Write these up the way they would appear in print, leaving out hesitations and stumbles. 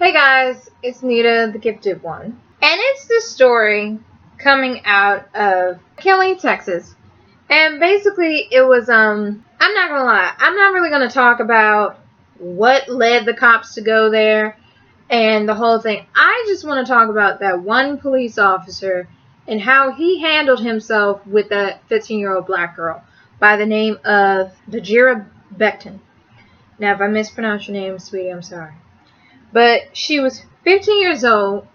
Hey guys, it's Nita, the Gifted One. And it's the story coming out of McKinney, Texas. And basically it was, I'm not gonna lie, I'm not really gonna talk about what led the cops to go there and the whole thing. I just want to talk about that one police officer and how he handled himself with that 15-year-old black girl by the name of Dejira Beckton. Now, if I mispronounce your name, sweetie, I'm sorry. But she was 15 years old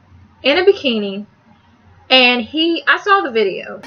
in a bikini, and I saw the video.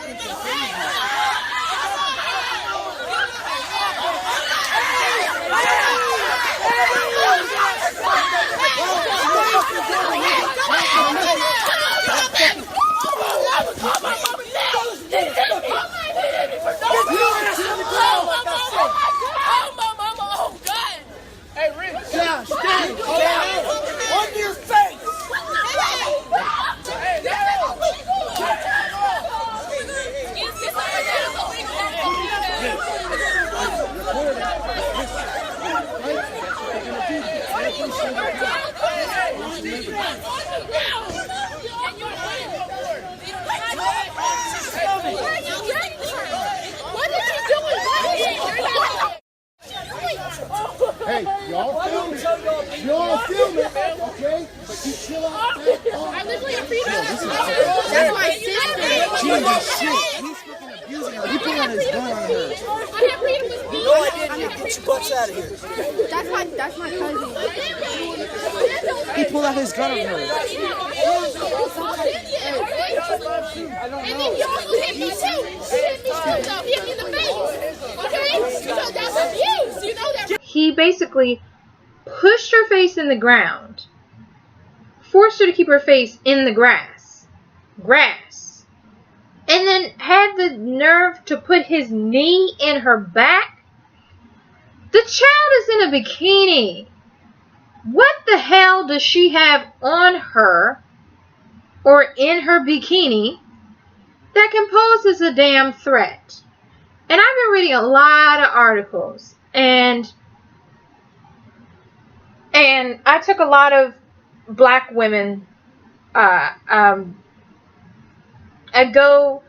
Hey, y'all film it. Y'all film it, okay? But you chill out. I literally That's my sister. She is shit. He's fucking abusing her. He put on his gun on her. No, I didn't. Get your butts out of here. That's my cousin. He pulled out his gun on her. I don't know. You also hit me too. You hit me too, though. Hit me in the face. Okay? So that's abuse. You know that. He basically pushed her face in the ground, forced her to keep her face in the grass, and then had the nerve to put his knee in her back. The child is in a bikini. What the hell does she have on her or in her bikini that can pose as a damn threat? And I've been reading a lot of articles, and I took a lot of black women. I go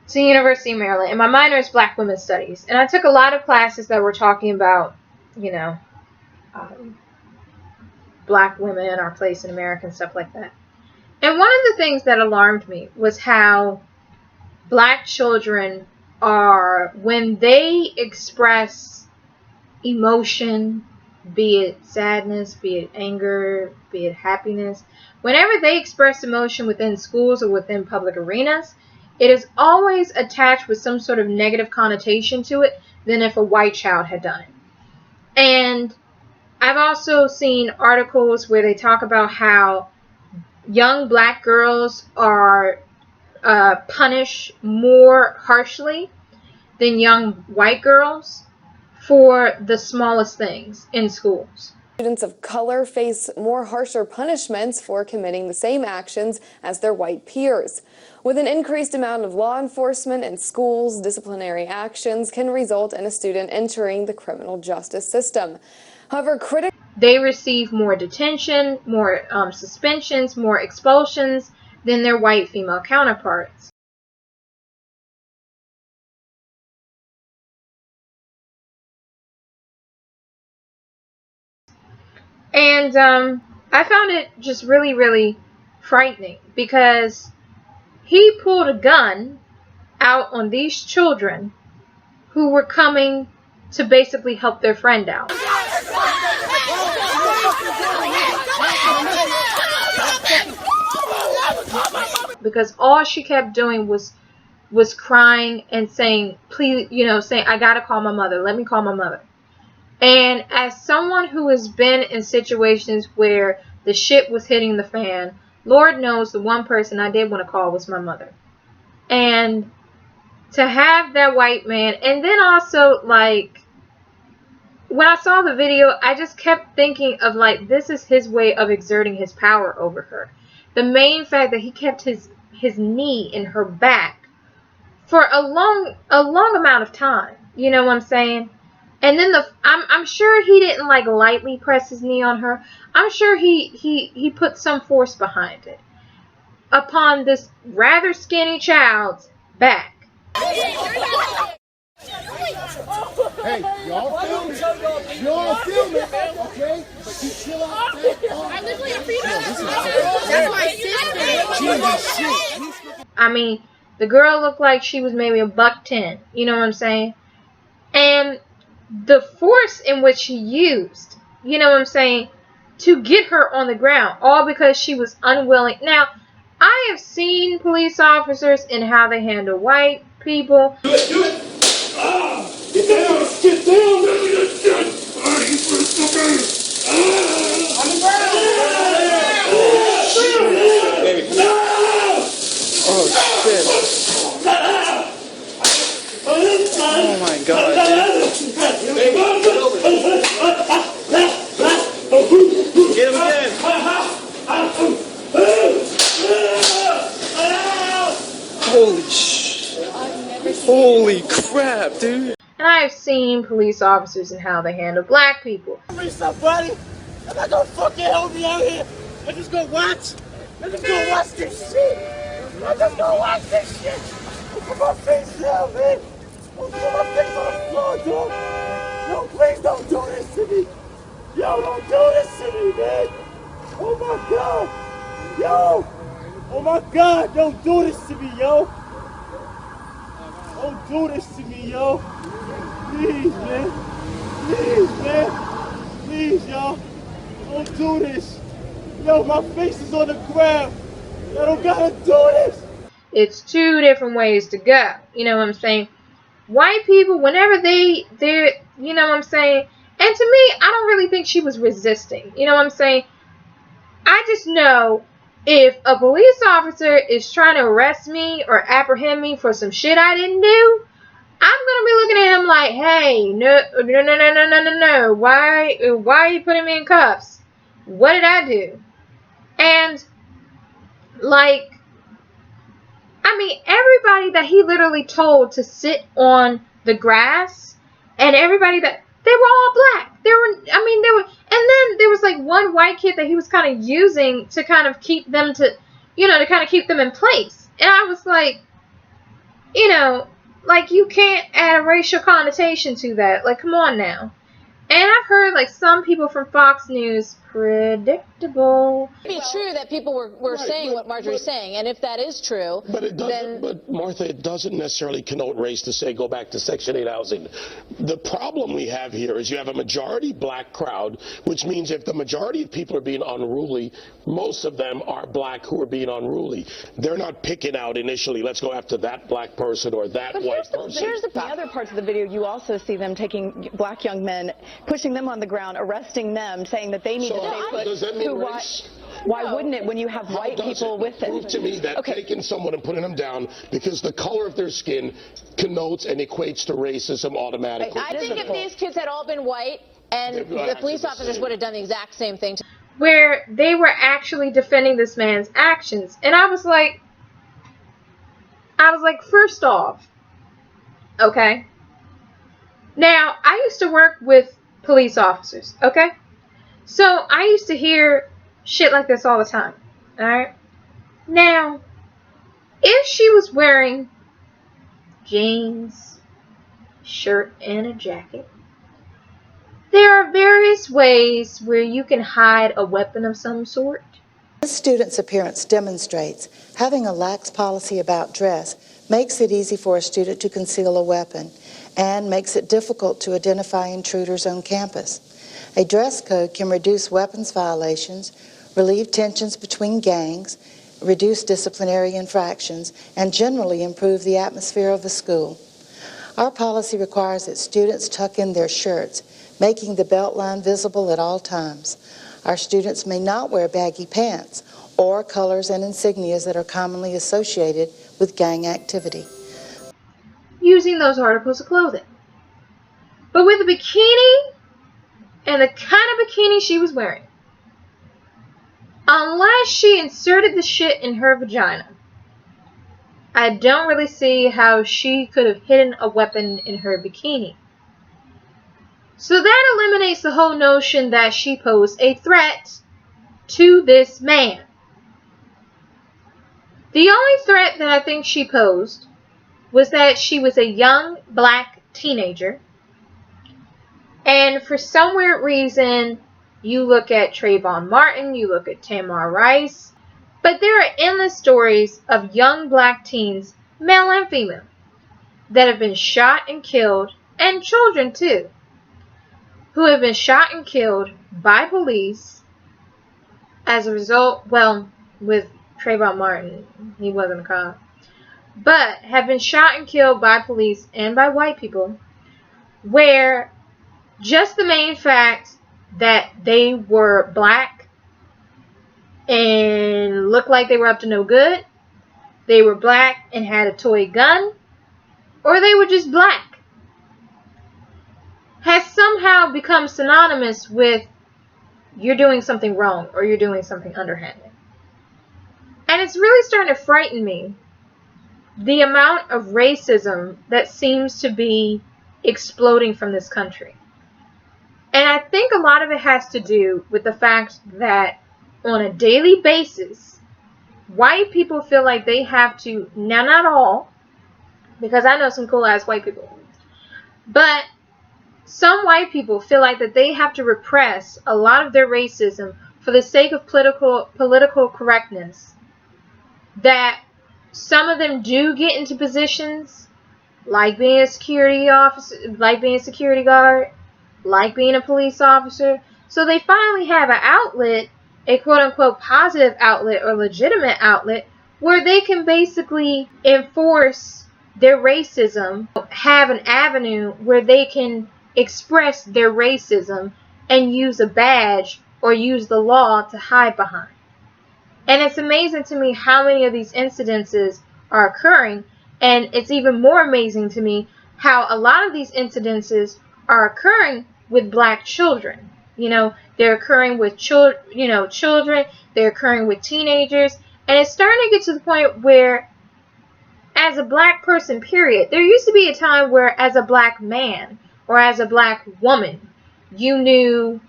to University of Maryland, and my minor is Black Women's Studies. And I took a lot of classes that were talking about, black women, our place in America, and stuff like that. And one of the things that alarmed me was how black children are, when they express emotion, be it sadness, be it anger, be it happiness, whenever they express emotion within schools or within public arenas, it is always attached with some sort of negative connotation to it than if a white child had done it. And I've also seen articles where they talk about how young black girls are punished more harshly than young white girls for the smallest things in schools. Students of color face more harsher punishments for committing the same actions as their white peers. With an increased amount of law enforcement in schools, disciplinary actions can result in a student entering the criminal justice system. However, they receive more detention, more suspensions, more expulsions than their white female counterparts. And I found it just really, really frightening, because he pulled a gun out on these children who were coming to basically help their friend out. Because all she kept doing was crying and saying, please, saying, I gotta call my mother. Let me call my mother. And as someone who has been in situations where the shit was hitting the fan, Lord knows the one person I did want to call was my mother. And to have that white man, and then also, like, when I saw the video, I just kept thinking of, like, this is his way of exerting his power over her. The main fact that he kept his knee in her back for a long amount of time. You know what I'm saying? And then I'm sure he didn't like lightly press his knee on her. I'm sure he put some force behind it upon this rather skinny child's back. Hey, y'all film it. Y'all film it, okay? But you chill out. That's my sister. I mean, the girl looked like she was maybe $110. You know what I'm saying? And the force in which he used, you know what I'm saying, to get her on the ground, all because she was unwilling. Now, I have seen police officers and how they handle white people. Do it, do it! Ah! Get down! Get down! On the ground! Oh shit. Oh my god, dude. Get him again. Holy crap, dude. And I have seen police officers and how they handle black people. Somebody, I'm not gonna fucking help me out here. I'm just gonna watch. I'm just gonna watch this shit. I'm just gonna watch this shit. Put my face down, man. Put my face on the floor, dog. No, please don't do this to me. Yo, don't do this to me, man. Oh my god. Yo. Oh my god, don't do this to me, yo. Don't do this to me, yo. Please, man. Please, man. Please, y'all. Don't do this. Yo, my face is on the ground. I don't gotta do this. It's two different ways to go. You know what I'm saying? White people, whenever they're, you know what I'm saying? And to me, I don't really think she was resisting. You know what I'm saying? I just know if a police officer is trying to arrest me or apprehend me for some shit I didn't do, I'm gonna be looking at him like, hey, no. Why are you putting me in cuffs? What did I do? And like, I mean, everybody that he literally told to sit on the grass, and everybody that they were all black. And then there was like one white kid that he was kind of using to kind of keep them to kind of keep them in place. And I was like, like, you can't add a racial connotation to that. Like, come on now. And I've heard, like, some people from Fox News, predictable. It'd be true that people were saying what Marjorie's saying, and if that is true, But it doesn't. But Martha, it doesn't necessarily connote race to say go back to Section 8 housing. The problem we have here is you have a majority black crowd, which means if the majority of people are being unruly, most of them are black who are being unruly. They're not picking out initially, let's go after that black person or that white person. Here's the other parts of the video. You also see them taking black young men, pushing them on the ground, arresting them, saying that they need to stay put. Does that mean race? Why wouldn't it when you have white people with it? Prove to me that taking someone and putting them down because the color of their skin connotes and equates to racism automatically. I think if these kids had all been white, and the police officers would have done the exact same thing. Where they were actually defending this man's actions. And I was like, first off, okay? Now, I used to work with police officers, okay? So I used to hear shit like this all the time, alright? Now, if she was wearing jeans, shirt, and a jacket, there are various ways where you can hide a weapon of some sort. This student's appearance demonstrates having a lax policy about dress makes it easy for a student to conceal a weapon and makes it difficult to identify intruders on campus. A dress code can reduce weapons violations, relieve tensions between gangs, reduce disciplinary infractions, and generally improve the atmosphere of the school. Our policy requires that students tuck in their shirts, making the belt line visible at all times. Our students may not wear baggy pants or colors and insignias that are commonly associated with gang activity. Using those articles of clothing. But with a bikini, and the kind of bikini she was wearing, unless she inserted the shit in her vagina, I don't really see how she could have hidden a weapon in her bikini. So that eliminates the whole notion that she posed a threat to this man. The only threat that I think she posed was that she was a young black teenager. And for some weird reason, you look at Trayvon Martin, you look at Tamir Rice, but there are endless stories of young black teens, male and female, that have been shot and killed, and children too, who have been shot and killed by police as a result, well, with Trayvon Martin, he wasn't a cop, but have been shot and killed by police and by white people, where just the main fact that they were black and looked like they were up to no good, they were black and had a toy gun, or they were just black, has somehow become synonymous with you're doing something wrong or you're doing something underhanded. And it's really starting to frighten me, the amount of racism that seems to be exploding from this country. And I think a lot of it has to do with the fact that on a daily basis, white people feel like they have to, now not all, because I know some cool ass white people, but some white people feel like that they have to repress a lot of their racism for the sake of political correctness. That some of them do get into positions like being a security officer, like being a security guard, like being a police officer. So they finally have an outlet, a quote-unquote positive outlet or legitimate outlet, where they can basically enforce their racism, have an avenue where they can express their racism and use a badge or use the law to hide behind. And it's amazing to me how many of these incidences are occurring, and it's even more amazing to me how a lot of these incidences are occurring with black children. You know, they're occurring with children, they're occurring with teenagers, and it's starting to get to the point where, as a black person, period, there used to be a time where as a black man or as a black woman, you knew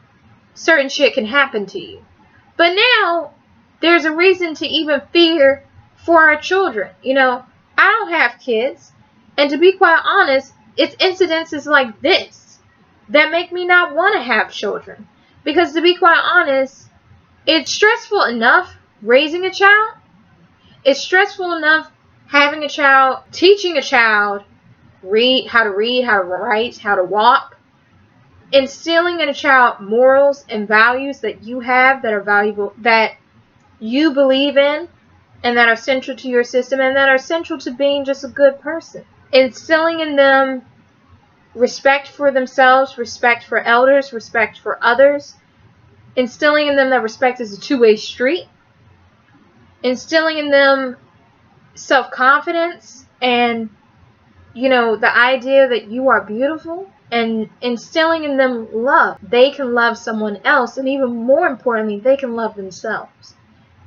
certain shit can happen to you. But now, there's a reason to even fear for our children. You know, I don't have kids, and to be quite honest, it's incidences like this that make me not want to have children. Because to be quite honest, it's stressful enough raising a child. It's stressful enough having a child, teaching a child how to read, how to write, how to walk, instilling in a child morals and values that you have that are valuable, that you believe in, and that are central to your system, and that are central to being just a good person. Instilling in them respect for themselves, respect for elders, respect for others. Instilling in them that respect is a two-way street. Instilling in them self-confidence and, you know, the idea that you are beautiful. And instilling in them love. They can love someone else, and even more importantly, they can love themselves.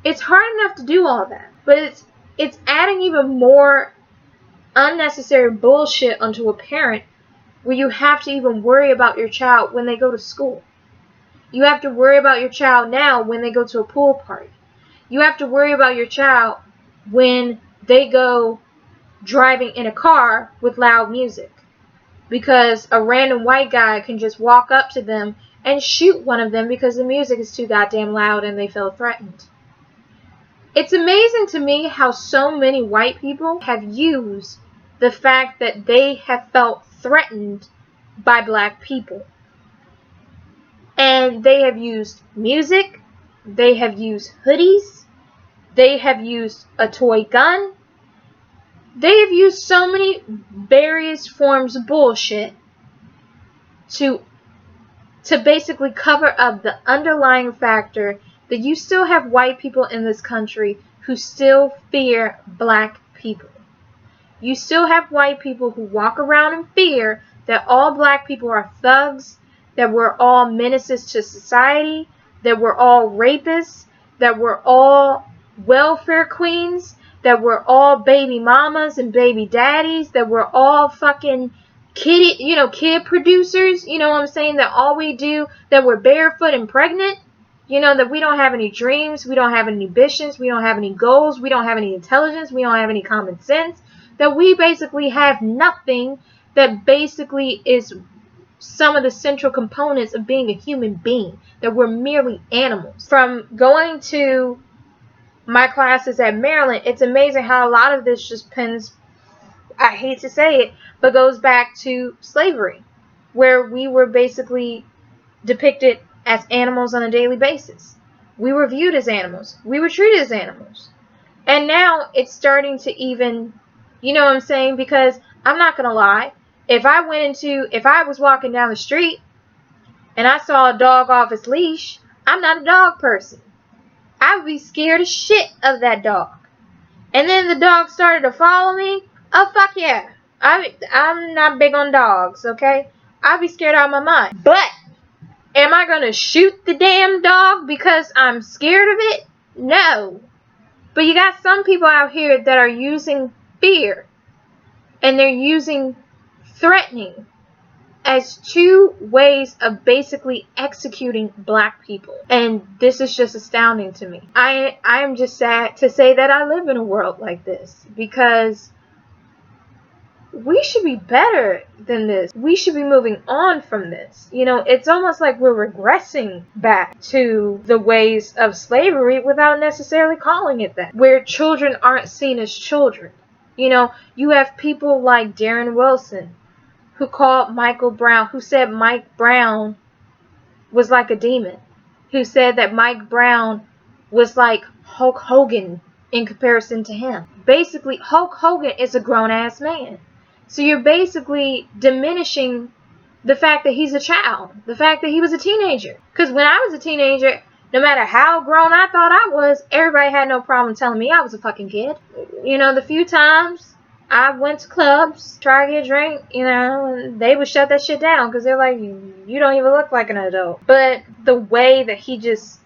It's hard enough to do all that, but it's adding even more unnecessary bullshit onto a parent, where you have to even worry about your child when they go to school. You have to worry about your child now when they go to a pool party. You have to worry about your child when they go driving in a car with loud music, because a random white guy can just walk up to them and shoot one of them because the music is too goddamn loud and they feel threatened. It's amazing to me how so many white people have used the fact that they have felt threatened by black people. And they have used music, they have used hoodies, they have used a toy gun, they have used so many various forms of bullshit to basically cover up the underlying factor that you still have white people in this country who still fear black people. You still have white people who walk around in fear that all black people are thugs, that we're all menaces to society, that we're all rapists, that we're all welfare queens, that we're all baby mamas and baby daddies, that we're all fucking kid producers, you know what I'm saying, that all we do, that we're barefoot and pregnant, you know, that we don't have any dreams, we don't have any ambitions, we don't have any goals, we don't have any intelligence, we don't have any common sense, that we basically have nothing that basically is some of the central components of being a human being, that we're merely animals. From going to my classes at Maryland, it's amazing how a lot of this just pins, I hate to say it, but goes back to slavery, where we were basically depicted as animals on a daily basis. We were viewed as animals. We were treated as animals. And now it's starting to even, you know what I'm saying? Because I'm not going to lie. If I was walking down the street and I saw a dog off its leash, I'm not a dog person. I would be scared as shit of that dog. And then the dog started to follow me. Oh, fuck yeah. I'm not big on dogs, okay? I'd be scared out of my mind. But am I going to shoot the damn dog because I'm scared of it? No. But you got some people out here that are using fear and they're using threatening as two ways of basically executing black people. And this is just astounding to me. I am just sad to say that I live in a world like this, because we should be better than this. We should be moving on from this. You know, it's almost like we're regressing back to the ways of slavery without necessarily calling it that, where children aren't seen as children. You know, you have people like Darren Wilson, who called Michael Brown, who said Mike Brown was like a demon, who said that Mike Brown was like Hulk Hogan in comparison to him. Basically, Hulk Hogan is a grown-ass man. So you're basically diminishing the fact that he's a child, the fact that he was a teenager. Because when I was a teenager, no matter how grown I thought I was, everybody had no problem telling me I was a fucking kid. You know, the few times I went to clubs, try to get a drink, you know, and they would shut that shit down because they're like, you don't even look like an adult. But the way that he just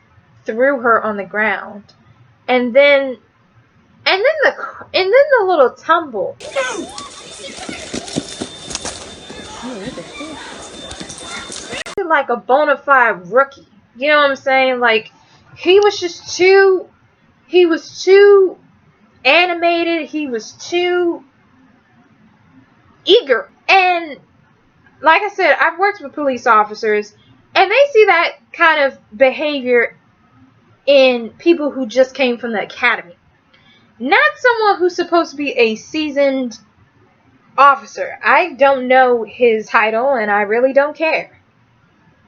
threw her on the ground, and then the little tumble. Like a bona fide rookie. You know what I'm saying? Like, he was too animated. He was too eager. And like I said, I've worked with police officers, and they see that kind of behavior in people who just came from the academy. Not someone who's supposed to be a seasoned officer. I don't know his title, and I really don't care.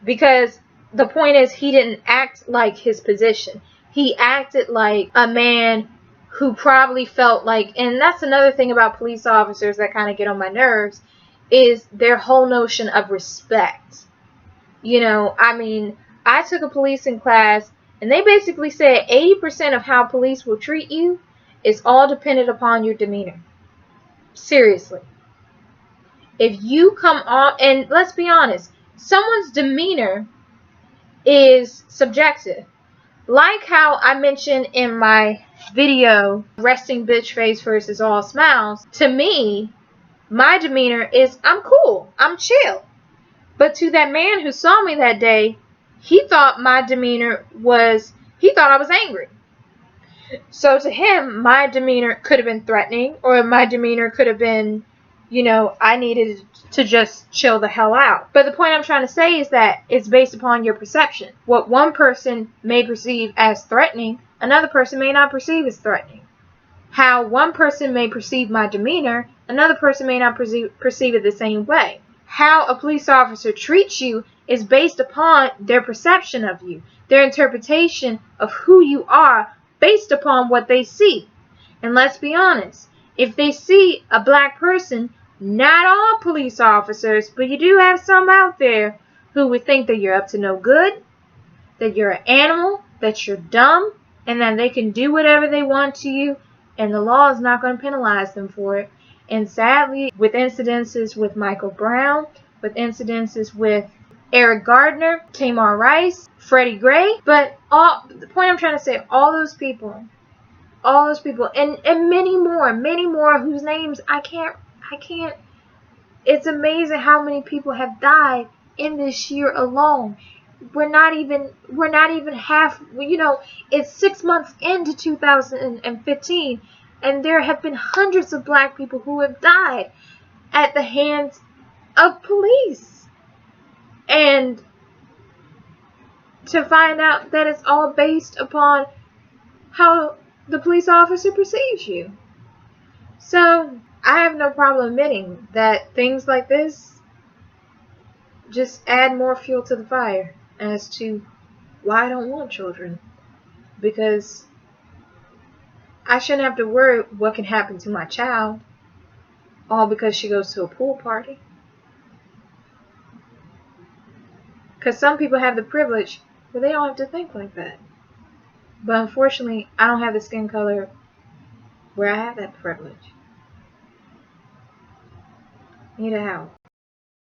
Because the point is, he didn't act like his position. He acted like a man who probably felt like, and that's another thing about police officers that kind of get on my nerves, is their whole notion of respect. You know, I mean, I took a policing class, and they basically said 80% of how police will treat you is all dependent upon your demeanor. Seriously. If you come on, and let's be honest, someone's demeanor is subjective. Like how I mentioned in my video, resting bitch face versus all smiles, to me, my demeanor is I'm cool, I'm chill. But to that man who saw me that day, he thought my demeanor was, he thought I was angry. So to him, my demeanor could have been threatening, or my demeanor could have been, you know, I needed to just chill the hell out. But the point I'm trying to say is that it's based upon your perception. What one person may perceive as threatening, another person may not perceive as threatening. How one person may perceive my demeanor, another person may not perceive it the same way. How a police officer treats you is based upon their perception of you, their interpretation of who you are based upon what they see. And let's be honest, if they see a black person, not all police officers, but you do have some out there who would think that you're up to no good, that you're an animal, that you're dumb, and that they can do whatever they want to you, and the law is not going to penalize them for it. And sadly, with incidences with Michael Brown, with incidences with Eric Gardner, Tamar Rice, Freddie Gray, but the point I'm trying to say, all those people, and many more whose names I can't It's amazing how many people have died in this year alone. We're not even half, it's 6 months into 2015, and there have been hundreds of black people who have died at the hands of police. And to find out that it's all based upon how the police officer perceives you. So I have no problem admitting that things like this just add more fuel to the fire as to why I don't want children. Because I shouldn't have to worry what can happen to my child, all because she goes to a pool party. Because some people have the privilege where they don't have to think like that. But unfortunately, I don't have the skin color where I have that privilege. Need a help.